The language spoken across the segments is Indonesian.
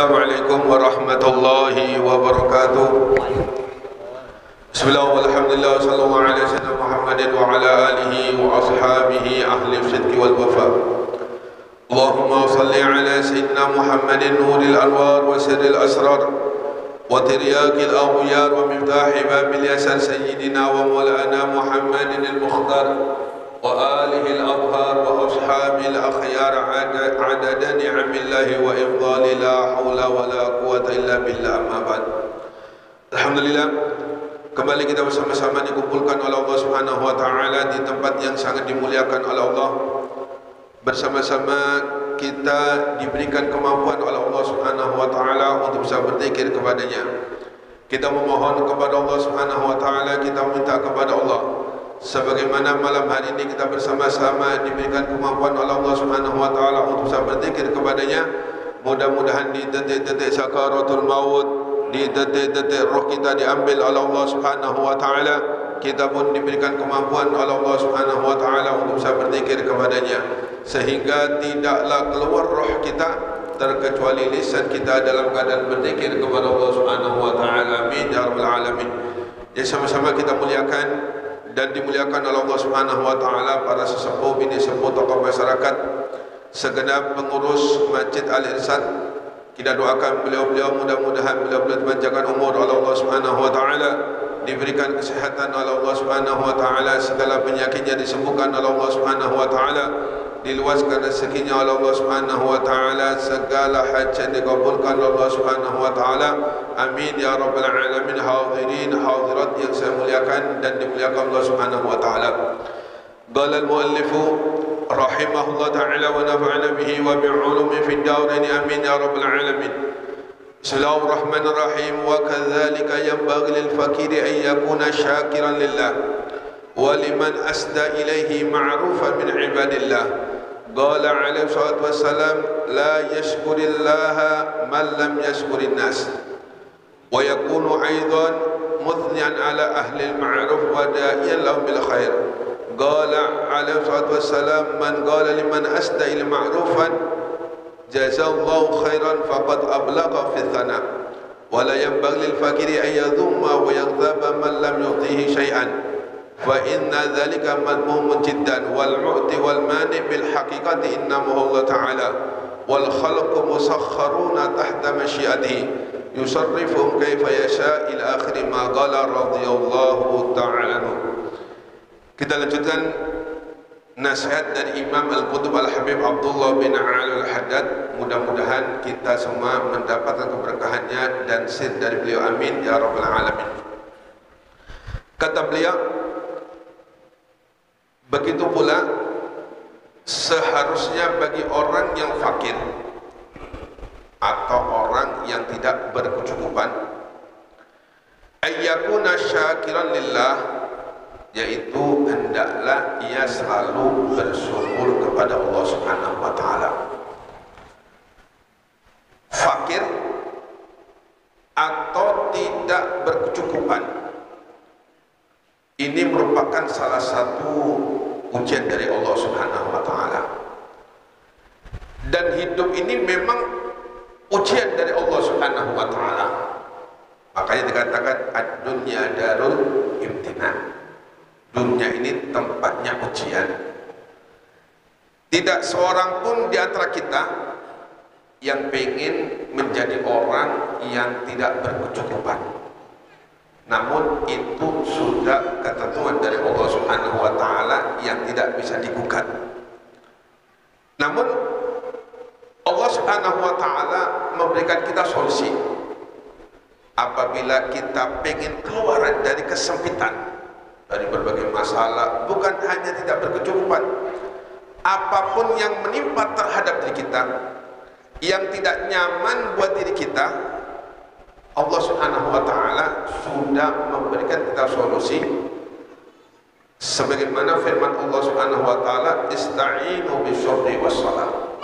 Assalamualaikum warahmatullahi wabarakatuh. Bismillah walhamdulillah sallallahu alaihi wasallam Muhammadin wa ala alihi wa ashabihi ahli sidqi wal wafa. Allahumma salli ala sayyidina Muhammadin nuril anwar wa sirril asrar wa tiryaqil aghyar wa miftahi babil yasar sayyidina wa maulana Muhammadin al-mukhtar wa alihi al-adhar wa ashabil akhyar adada ni'amillahi wa ifdali la hawla wa la quwata illa billah amma ba'd. Alhamdulillah, kembali kita bersama-sama dikumpulkan oleh Allah Subhanahu wa taala di tempat yang sangat dimuliakan oleh Allah. Bersama-sama kita diberikan kemampuan oleh Allah Subhanahu wa taala untuk bisa berzikir kepadanya. Kita memohon kepada Allah Subhanahu wa taala, kita minta kepada Allah sebagaimana malam hari ini kita bersama-sama diberikan kemampuan oleh Allah Subhanahu wa taala untuk bisa berzikir kepadanya. Mudah-mudahan di detik-detik sakaratul maut, di detik-detik roh kita diambil oleh Allah Subhanahu wa taala, kita pun diberikan kemampuan oleh Allah Subhanahu wa taala untuk bisa berzikir kepadanya, sehingga tidaklah keluar roh kita terkecuali lisan kita dalam keadaan berzikir kepada Allah Subhanahu wa taala. Amin ya rabbal alamin. Jadi sama-sama kita muliakan dan dimuliakan oleh Allah Subhanahu wa taala para sesepuh, bini sepuh, tokoh masyarakat, segenap pengurus Masjid Al-Irsyad. Kita doakan beliau-beliau, mudah-mudahan beliau-beliau dipanjangkan umur oleh Allah Subhanahu wa taala, diberikan kesehatan oleh Allah Subhanahu wa taala, segala penyakitnya disembuhkan oleh Allah Subhanahu wa taala, diluaskan rezekinya oleh Allah Subhanahu wa taala, segala hajat dikabulkan oleh Allah Subhanahu wa taala. Amin ya rabbal alamin. Hadirin hadirat yang saya muliakan dan dimuliakan Allah Subhanahu wa taala. Qala al-muallif rahimahullah taala wa nafa'ana bihi wa bi'ulumi fid darain. Amin ya rabbal alamin. Bismillahirrahmanirrahim. Wa kadzalika yanbaghi lil fakiri an yakuna syakiran lillah wa liman asda ilaihi ma'rufan min ibadillah. Qala alaihi salatu wassalam, la yashkurillaha man lam yashkurin nas. Wa yakunu aidan muthnian ala ahli al-ma'ruf wa da'iyan lahum bil khair. Qala alaihi salatu wassalam, man qala liman asda il ma'rufan jazallahu khairan faqad ablagha fi thana. Wa la yanbaghi lil fakiri an yadhumma wa yaghdaba man lam yu'tihi shay'an. Fa inna dhalika madmumun jiddan wal mu'ti wal mani bil haqiqati innahu Allah ta'ala wal khalqu musakharuna tahta masyiatihi yusarrifuhum kaifa yasha ila akhir ma qala radhiyallahu ta'ala. Kita lanjutkan nasihat dari Imam Al-Qutb Al-Habib Abdullah bin Ali Al-Haddad. Mudah-mudahan kita semua mendapatkan keberkahannya dan sir dari beliau. Amin ya rabbal alamin. Kata beliau, begitu pula seharusnya bagi orang yang fakir atau orang yang tidak berkecukupan, ayyakuna syakiran lillah, yaitu hendaklah ia selalu bersyukur kepada Allah Subhanahu wa taala. Fakir atau tidak berkecukupan, ini merupakan salah satu ujian dari Allah Subhanahu wa taala. Dan hidup ini memang ujian dari Allah Subhanahu wa taala. Makanya dikatakan ad-dunya darul imtihan. Dunia ini tempatnya ujian. Tidak seorang pun di antara kita yang pengen menjadi orang yang tidak berkecukupan. Namun itu sudah ketentuan dari Allah Subhanahu wa taala yang tidak bisa digugat. Namun Allah Subhanahu wa taala memberikan kita solusi. Apabila kita pengen keluar dari kesempitan, dari berbagai masalah, bukan hanya tidak berkecukupan, apapun yang menimpa terhadap diri kita yang tidak nyaman buat diri kita, Allah Subhanahu wa taala sudah memberikan kita solusi. Sebagaimana firman Allah Subhanahu wa taala, ista'inu bisyarri wassalah.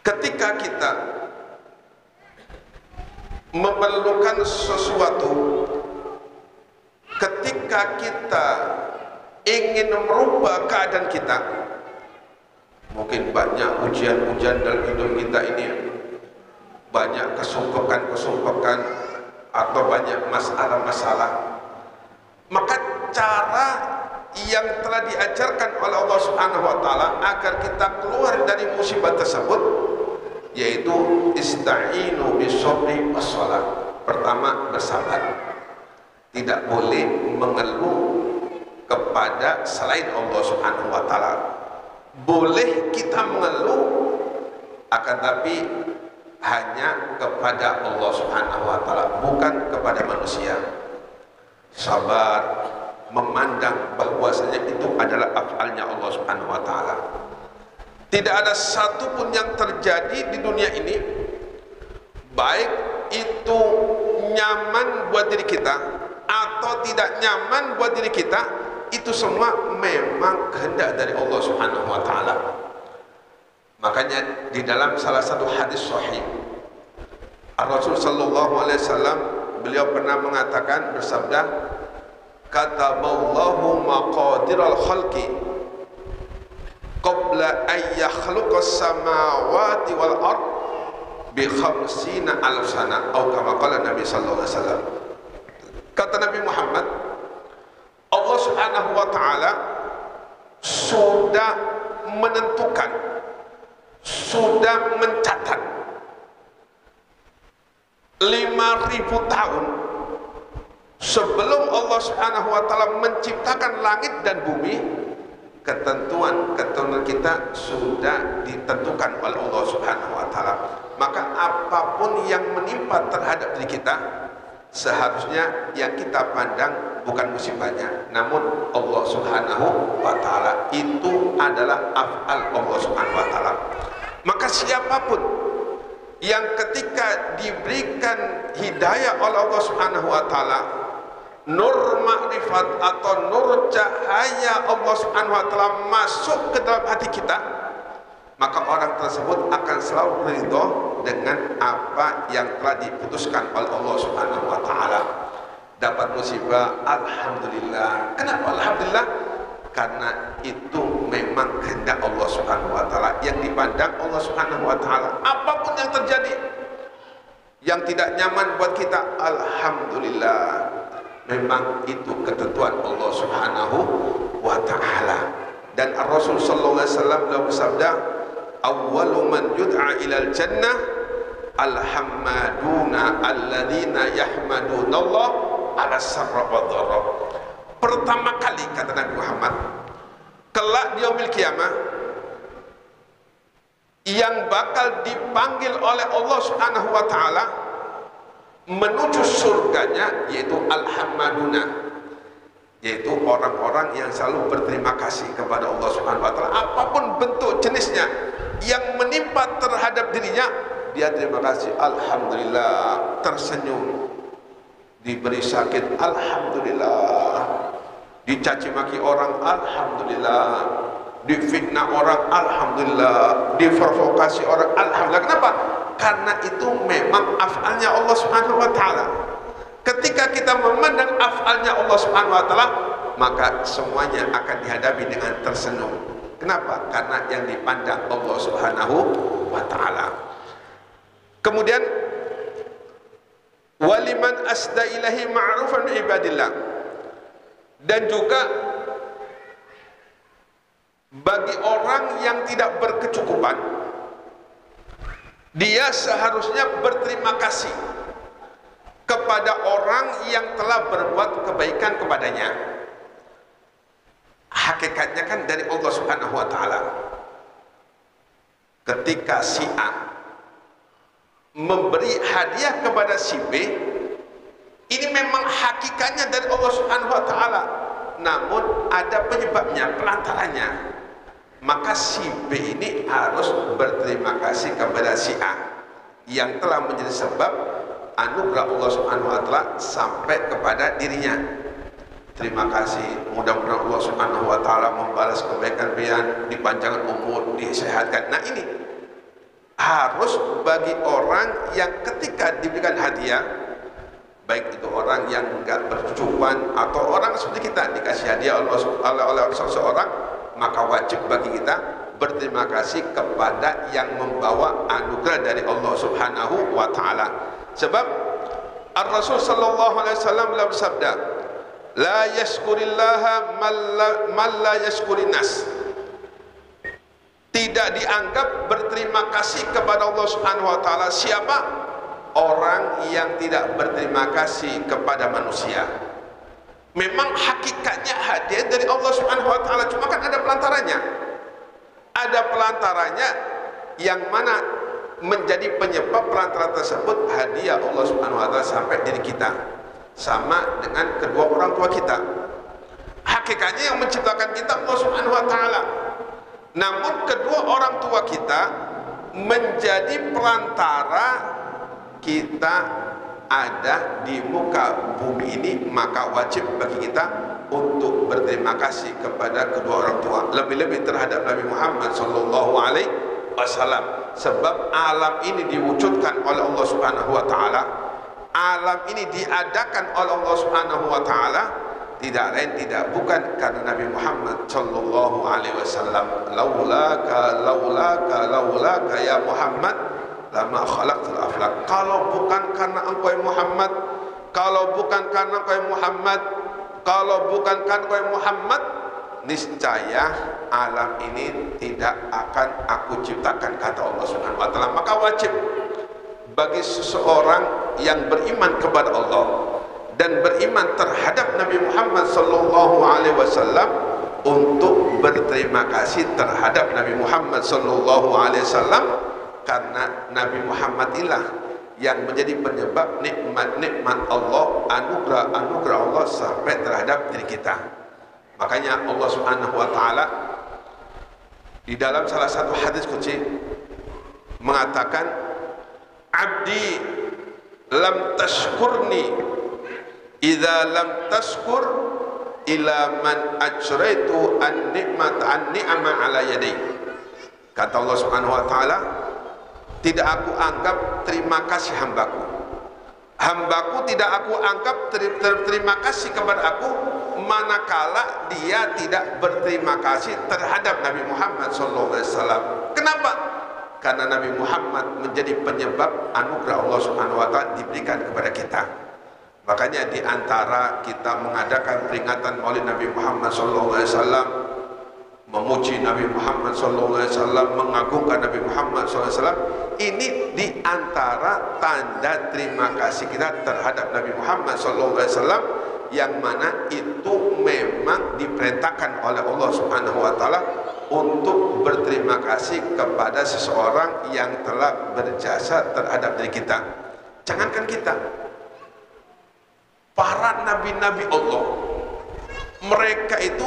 Ketika kita memerlukan sesuatu, ketika kita ingin merubah keadaan kita, mungkin banyak ujian-ujian dalam hidup kita ini, banyak kesumpekan atau banyak masalah-masalah, maka cara yang telah diajarkan oleh Allah Subhanahu wa taala agar kita keluar dari musibah tersebut yaitu ista'inu bisabri wassalah. Pertama, bersabar. Tidak boleh mengeluh kepada selain Allah Subhanahu wa taala. Boleh kita mengeluh, akan tapi hanya kepada Allah Subhanahu wa taala, bukan kepada manusia. Sabar, memandang bahwasanya itu adalah afalnya Allah Subhanahu wa taala. Tidak ada satu pun yang terjadi di dunia ini, baik itu nyaman buat diri kita atau tidak nyaman buat diri kita, itu semua memang kehendak dari Allah Subhanahu wa taala. Makanya di dalam salah satu hadis sahih, Rasul sallallahu alaihi wasallam beliau pernah mengatakan, bersabda, kataballahu maqadiral khalqi qabla an yakhluqas samawati wal ard bi khamsina alf sana, atau kama qala Nabi sallallahu alaihi wasallam. Kata Nabi Muhammad, Allah Subhanahu wa taala sudah menentukan, sudah mencatat 5.000 tahun sebelum Allah Subhanahu wa taala menciptakan langit dan bumi. Ketentuan kita sudah ditentukan oleh Allah Subhanahu wa taala. Maka apapun yang menimpa terhadap diri kita, seharusnya yang kita pandang bukan musibahnya, namun Allah Subhanahu wa taala. Itu adalah af'al Allah Subhanahu wa taala. Maka siapapun yang ketika diberikan hidayah oleh Allah Subhanahu wa taala, nur makrifat atau nur cahaya Allah Subhanahu wa taala masuk ke dalam hati kita, maka orang tersebut akan selalu ridho dengan apa yang telah diputuskan oleh Allah Subhanahu wa taala. Dapat musibah, alhamdulillah. Kenapa alhamdulillah? Karena itu memang kehendak Allah Subhanahu wa taala, yang dipandang Allah Subhanahu wa taala. Apapun yang terjadi yang tidak nyaman buat kita, alhamdulillah, memang itu ketentuan Allah Subhanahu wa taala. Dan Rasul sallallahu alaihi wasallam bersabda, awwalu man yud'a ilal jannah alhammaduna alladzina yahmaduna Allah ala sarra wa dharra. Pertama kali, kata Nabi Muhammad, kelak di yaumil qiyamah, yang bakal dipanggil oleh Allah Subhanahu wa taala menuju surganya yaitu alhammaduna, yaitu orang-orang yang selalu berterima kasih kepada Allah Subhanahu wa taala. Apapun bentuk jenisnya yang menimpa terhadap dirinya, dia terima kasih, alhamdulillah. Tersenyum, diberi sakit, alhamdulillah. Dicaci maki orang, alhamdulillah. Difitnah orang, alhamdulillah. Diprovokasi orang, alhamdulillah. Kenapa? Karena itu memang af'alnya Allah Subhanahu wa taala. Ketika kita memandang af'alnya Allah Subhanahu wa taala, maka semuanya akan dihadapi dengan tersenyum. Kenapa? Karena yang dipandang Allah Subhanahu wa taala. Kemudian waliman asda ilahi ma'rufan ibadillah, dan juga bagi orang yang tidak berkecukupan, dia seharusnya berterima kasih kepada orang yang telah berbuat kebaikan kepadanya. Hakikatnya kan dari Allah Subhanahu wa taala. Ketika si A memberi hadiah kepada si B, ini memang hakikatnya dari Allah Subhanahu wa taala, namun ada penyebabnya, pelantarannya. Maka si B ini harus berterima kasih kepada si A yang telah menjadi sebab anugerah Allah Subhanahu wa taala sampai kepada dirinya. Terima kasih, mudah-mudahan Allah Subhanahu wa taala membalas kebaikan pian, dipanjangkan umur, disehatkan. Nah, ini harus bagi orang yang ketika diberikan hadiah, baik itu orang yang enggak berkecukupan atau orang seperti kita dikasih hadiah oleh seseorang, maka wajib bagi kita berterima kasih kepada yang membawa anugerah dari Allah Subhanahu wa taala. Sebab Ar-Rasul sallallahu alaihi wasallam bersabda, la yashkurillaha man la yashkurin nas. Tidak dianggap berterima kasih kepada Allah Subhanahu wa taala siapa? Orang yang tidak berterima kasih kepada manusia. Memang hakikatnya hadiah dari Allah Subhanahu wa taala, cuma kan ada pelantarannya. Ada pelantarannya yang mana menjadi penyebab pelantara tersebut hadiah Allah Subhanahu wa taala sampai diri kita. Sama dengan kedua orang tua kita. Hakikatnya yang menciptakan kita Allah Subhanahu wa taala. Namun kedua orang tua kita menjadi perantara kita ada di muka bumi ini, maka wajib bagi kita untuk berterima kasih kepada kedua orang tua, lebih-lebih terhadap Nabi Muhammad sallallahu alaihi wasallam. Sebab alam ini diwujudkan oleh Allah Subhanahu wa taala, alam ini diadakan oleh Allah Subhanahu wa taala, tidak lain tidak bukan karena Nabi Muhammad sallallahu alaihi wasallam. Laulaka ya Muhammad lama khalaqtul aflaq. Kalau bukan karena engkau Muhammad, kalau bukan karena engkau Muhammad, kalau bukan karena engkau Muhammad, niscaya alam ini tidak akan aku ciptakan, kata Allah Subhanahu wa taala. Maka wajib bagi seseorang yang beriman kepada Allah dan beriman terhadap Nabi Muhammad sallallahu alaihi wasallam untuk berterima kasih terhadap Nabi Muhammad sallallahu alaihi wasallam, karena Nabi Muhammad inilah yang menjadi penyebab nikmat-nikmat Allah, anugerah Allah sampai terhadap diri kita. Makanya Allah Subhanahu wa taala di dalam salah satu hadis qudsi mengatakan, abdi lam tashkurni idza lam tashkur ila man ajraitu an-ni'ama ala yadai. Kata Allah Subhanahu wa taala, tidak aku anggap terima kasih hambaku, hambaku tidak aku anggap terima kasih kepada aku manakala dia tidak berterima kasih terhadap Nabi Muhammad SAW. Kenapa? Karena Nabi Muhammad menjadi penyebab anugerah Allah Subhanahu wa taala diberikan kepada kita. Makanya di antara kita mengadakan peringatan Maulid Nabi Muhammad SAW, memuji Nabi Muhammad SAW, mengagungkan Nabi Muhammad SAW, ini di antara tanda terima kasih kita terhadap Nabi Muhammad SAW, yang mana itu memang diperintahkan oleh Allah Subhanahu wa taala untuk berterima kasih kepada seseorang yang telah berjasa terhadap diri kita. Jangankan kita, para nabi-nabi Allah, mereka itu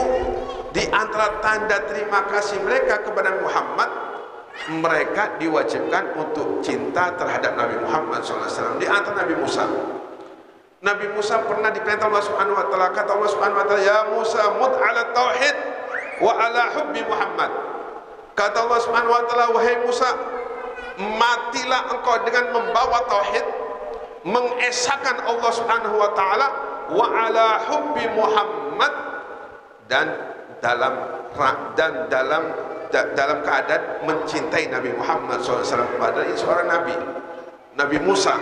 di antara tanda terima kasih mereka kepada Muhammad, mereka diwajibkan untuk cinta terhadap Nabi Muhammad SAW. Di antara Nabi Musa, Nabi Musa pernah diperintah Allah Subhanahu wa taala, kata Allah Subhanahu wa taala, ya Musa mut ala tauhid wa ala hubbi Muhammad. Kata Allah Subhanahu wa taala, wahai Musa, matilah engkau dengan membawa tauhid, mengesahkan Allah Subhanahu wa taala, wa ala hubbi Muhammad, dan dalam keadaan mencintai Nabi Muhammad SAW. Padahal ini seorang nabi, Nabi Musa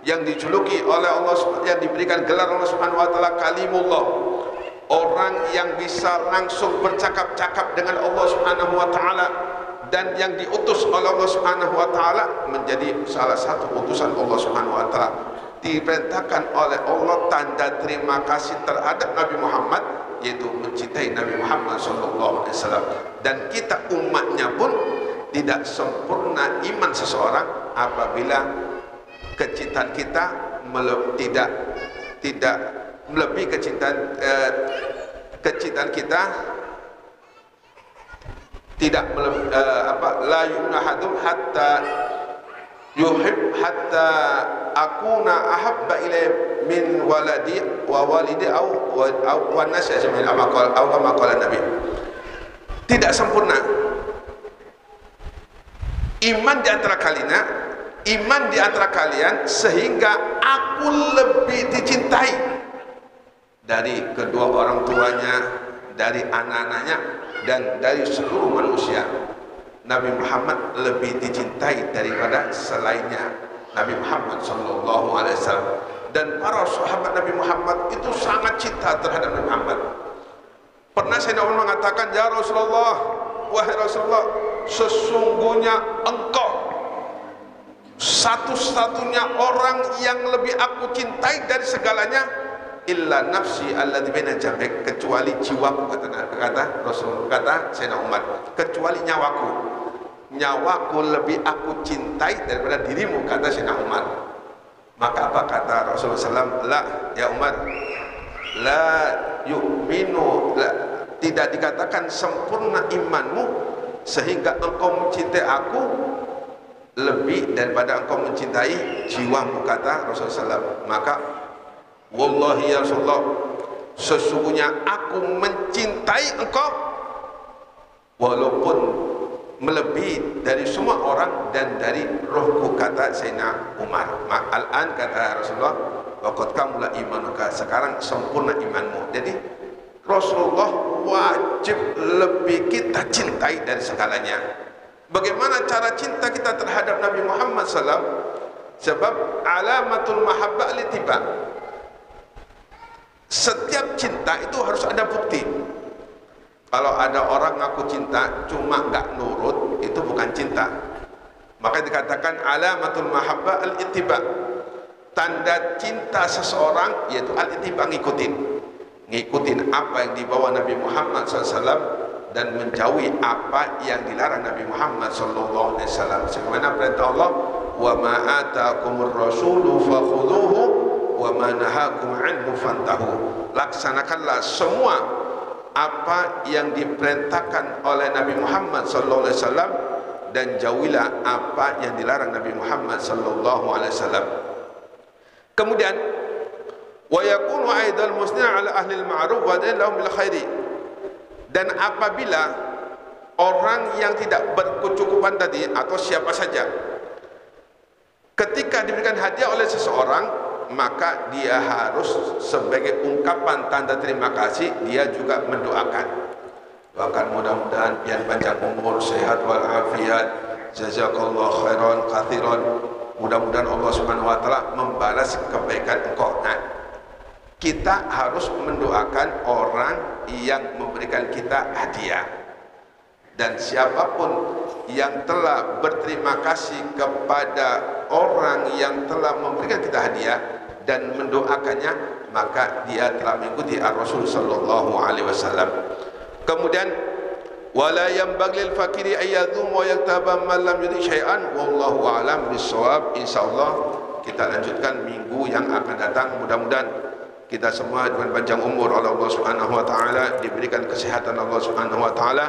yang dijuluki oleh Allah, yang diberikan gelar Allah Subhanahu wa taala kalimullah, orang yang bisa langsung bercakap-cakap dengan Allah Subhanahu wa taala, dan yang diutus oleh Allah Subhanahu wa taala menjadi salah satu utusan Allah Subhanahu wa taala. Diperintahkan oleh Allah tanda terima kasih terhadap Nabi Muhammad, yaitu mencintai Nabi Muhammad SAW. Dan kita umatnya pun tidak sempurna iman seseorang apabila kecintaan kita tidak melebihi kecintaan kita tidak la yunahadum hatta yuhib hatta akuna ahabba ilai min waladi wa walidi wa nasi ajmain, kama qala Nabi. Tidak sempurna iman di antara kalian sehingga aku lebih dicintai dari kedua orang tuanya, dari anak-anaknya, dan dari seluruh manusia. Nabi Muhammad lebih dicintai daripada selainnya Nabi Muhammad sallallahu alaihi wasallam. Dan para sahabat Nabi Muhammad itu sangat cinta terhadap Nabi Muhammad. Pernah Sayyidina Umar mengatakan, "Ya Rasulullah, wahai Rasulullah, sesungguhnya engkau satu-satunya orang yang lebih aku cintai dari segalanya, illa nafsi alladzi baina jambik, kecuali jiwaku," kata Rasul, kata Sayyidina Umar, kecuali nyawaku lebih aku cintai daripada dirimu, kata Sayyidina Umar. Maka apa kata Rasulullah SAW? La ya Umar, la yu'minu, la, tidak dikatakan sempurna imanmu sehingga engkau mencintai aku lebih daripada engkau mencintai jiwamu, kata Rasulullah SAW. Maka wallahi ya Rasulullah, sesungguhnya aku mencintai engkau walaupun melebihi dari semua orang dan dari rohku, kata Sayyidina Umar. Al-an, kata Rasulullah, waqad kamula imanuka, sekarang sempurna imanmu. Jadi Rasulullah wajib lebih kita cintai dari segalanya. Bagaimana cara cinta kita terhadap Nabi Muhammad SAW? Sebab alamatul mahabbah al-ittiba. Setiap cinta itu harus ada bukti. Kalau ada orang ngaku cinta cuma nggak nurut, itu bukan cinta. Maka dikatakan alamatul mahabbah al-ittiba. Tanda cinta seseorang yaitu al-ittiba, ngikutin apa yang dibawa Nabi Muhammad SAW dan menjauhi apa yang dilarang Nabi Muhammad SAW. Sebagaimana perintah Allah, wa ma atakumur rasulu fakhudhuhu wa ma nahakum anhu fantahu. Laksanakanlah semua apa yang diperintahkan oleh Nabi Muhammad sallallahu alaihi wasallam dan jauhilah apa yang dilarang Nabi Muhammad sallallahu alaihi wasallam. Kemudian wa yakunu aidal muslimin ala ahli al-ma'ruf wa lahum bil khairi. Dan apabila orang yang tidak berkecukupan tadi atau siapa saja ketika diberikan hadiah oleh seseorang, maka dia harus sebagai ungkapan tanda terima kasih, dia juga mendoakan. Doakan mudah-mudahan pian panjang umur, sehat walafiat, jazakallahu khairan katsiran. Mudah-mudahan Allah Subhanahu wa taala membalas kebaikan engkau. Nah, kita harus mendoakan orang yang memberikan kita hadiah. Dan siapapun yang telah berterima kasih kepada orang yang telah memberikan kita hadiah dan mendoakannya, maka dia telah mengikuti Rasul sallallahu alaihi wasallam. Kemudian wala yanbaghi lil fakiri ayyadhum wa yaktaba man lam yudi syai'an wallahu a'lam bissawab. Insyaallah kita lanjutkan minggu yang akan datang. Mudah-mudahan kita semua dengan panjang umur oleh Allah Subhanahu wa taala, diberikan kesehatan Allah Subhanahu wa taala,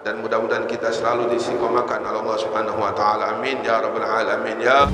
dan mudah-mudahan kita selalu disiqamakan oleh Allah Subhanahu wa taala. Amin ya rabbal alamin ya